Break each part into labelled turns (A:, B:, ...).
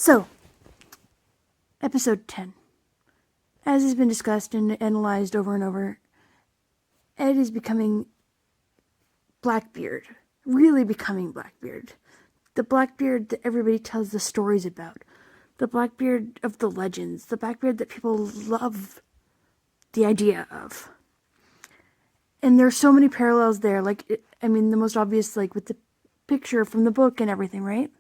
A: So, episode 10. As has been discussed and analyzed over and over, Ed is becoming Blackbeard. Really becoming Blackbeard. The Blackbeard that everybody tells the stories about. The Blackbeard of the legends. The Blackbeard that people love the idea of. And there's so many parallels there. The most obvious, with the picture from the book and everything, right?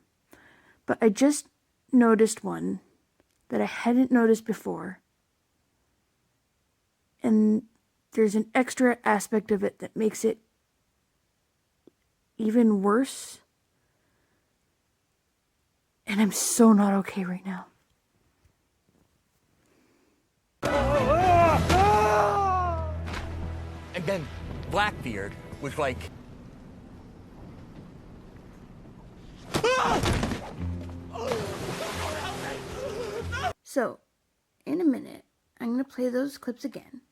A: But I just noticed one that I hadn't noticed before. And there's an extra aspect of it that makes it even worse. And I'm so not okay right now.
B: And then Blackbeard was like...
A: So, in a minute, I'm going to play those clips again.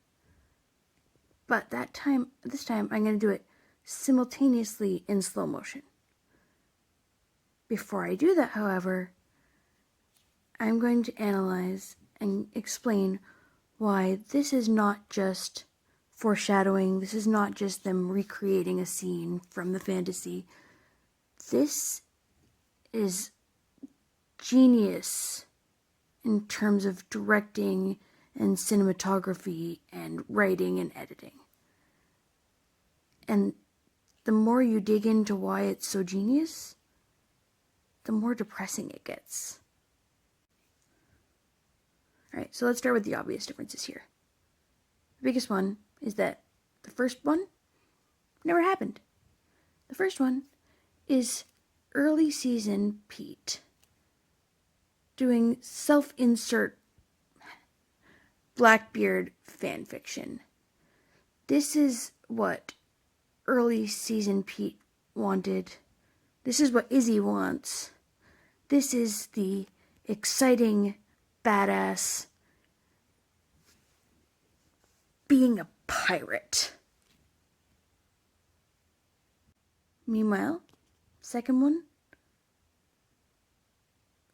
A: But this time, I'm going to do it simultaneously in slow motion. Before I do that, however, I'm going to analyze and explain why this is not just foreshadowing. This is not just them recreating a scene from the fantasy. This is genius in terms of directing and cinematography and writing and editing. And the more you dig into why it's so genius, the more depressing it gets. Alright, so let's start with the obvious differences here. The biggest one is that the first one never happened. The first one is early season Pete doing self-insert Blackbeard fanfiction. This is what early season Pete wanted. This is what Izzy wants. This is the exciting, badass, being a pirate. Meanwhile, second one,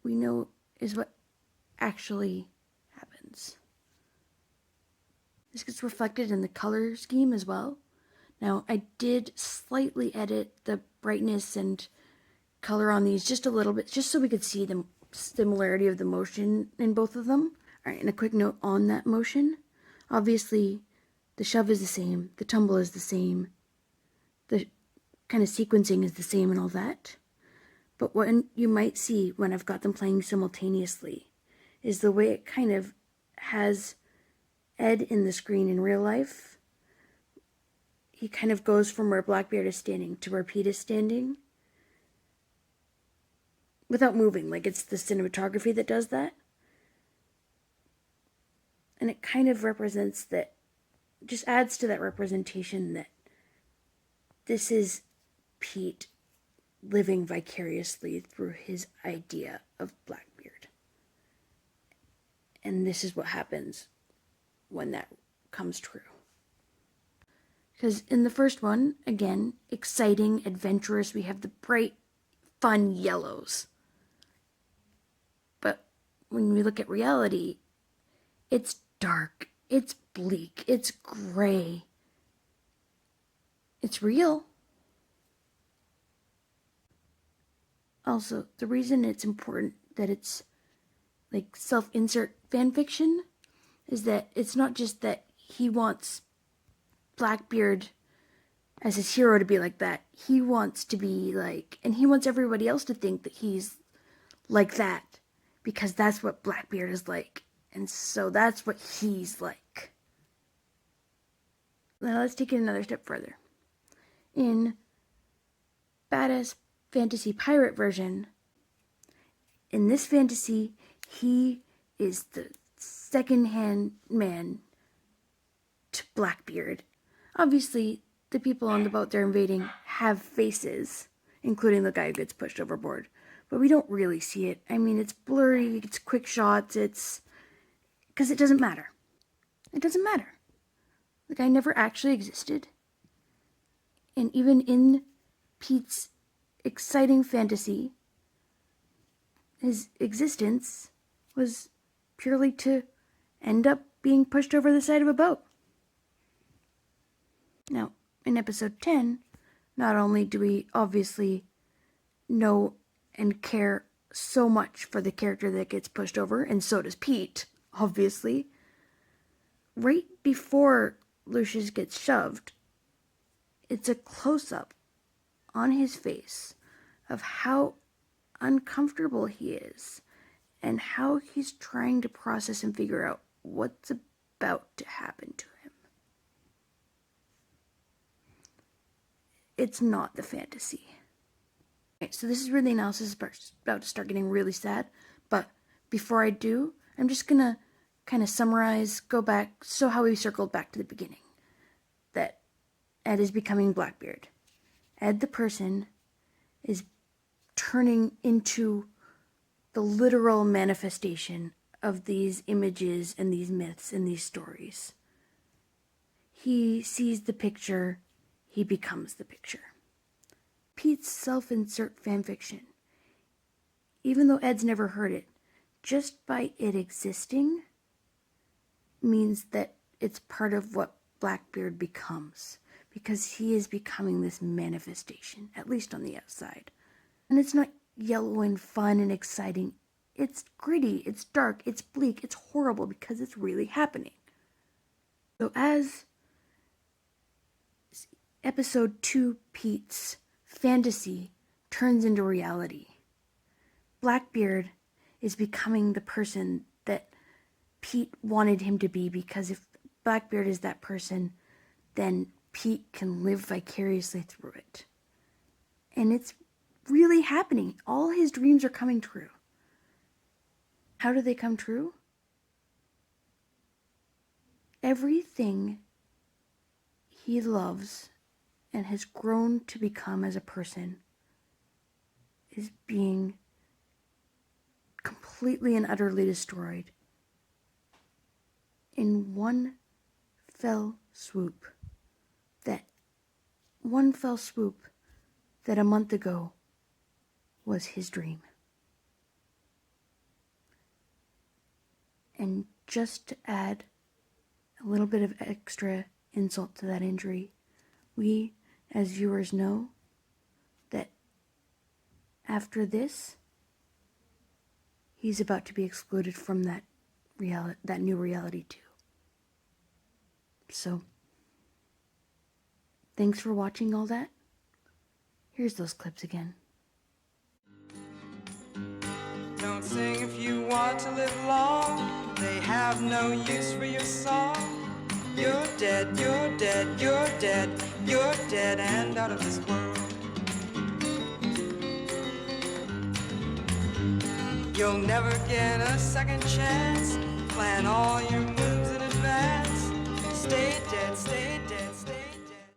A: we know is what actually happens. This gets reflected in the color scheme as well. Now, I did slightly edit the brightness and color on these just a little bit, just so we could see the similarity of the motion in both of them. Alright, and a quick note on that motion. Obviously, the shove is the same, the tumble is the same, the kind of sequencing is the same and all that. But what you might see when I've got them playing simultaneously is the way it kind of has Ed in the screen in real life. He kind of goes from where Blackbeard is standing to where Pete is standing without moving. It's the cinematography that does that. And it kind of represents that, just adds to that representation that this is Pete living vicariously through his idea of Blackbeard. And this is what happens when that comes true. Because in the first one, again, exciting, adventurous, we have the bright, fun yellows. But when we look at reality, it's dark, it's bleak, it's gray. It's real. Also, the reason it's important that it's self-insert fanfiction is that it's not just that he wants Blackbeard as his hero to be like that. He wants to be and he wants everybody else to think that he's like that, because that's what Blackbeard is like. And so that's what he's like. Now let's take it another step further. In Badass Fantasy Pirate version, in this fantasy, he is the second-hand man to Blackbeard. Obviously, the people on the boat they're invading have faces, including the guy who gets pushed overboard. But we don't really see it. It's blurry, it's quick shots, because it doesn't matter. It doesn't matter. The guy never actually existed. And even in Pete's exciting fantasy, his existence was purely to end up being pushed over the side of a boat. Now, in episode 10, not only do we obviously know and care so much for the character that gets pushed over, and so does Pete, obviously. Right before Lucius gets shoved, it's a close-up on his face of how uncomfortable he is and how he's trying to process and figure out what's about to happen to him. It's not the fantasy. Okay, so this is where the analysis is about to start getting really sad, but before I do, I'm just gonna kind of summarize, go back, so how we circled back to the beginning. That Ed is becoming Blackbeard. Ed the person is turning into the literal manifestation of these images and these myths and these stories. He sees the picture, he becomes the picture. Pete's self-insert fanfiction, even though Ed's never heard it, just by it existing means that it's part of what Blackbeard becomes, because he is becoming this manifestation, at least on the outside. And it's not yellow and fun and exciting. It's gritty, it's dark, it's bleak, it's horrible because it's really happening. So as episode 2 Pete's fantasy turns into reality, Blackbeard is becoming the person that Pete wanted him to be, because if Blackbeard is that person, then Pete can live vicariously through it. And it's really happening. All his dreams are coming true. How do they come true? Everything he loves and has grown to become as a person is being completely and utterly destroyed in one fell swoop. That one fell swoop that a month ago was his dream. And just to add a little bit of extra insult to that injury, we as viewers know that after this, he's about to be excluded from that new reality too. So, thanks for watching all that. Here's those clips again.
C: Don't sing if you want to live long. They have no use for your song. You're dead, you're dead, you're dead, you're dead and out of this world. You'll never get a second chance. Plan all your moves in advance. Stay dead, stay dead.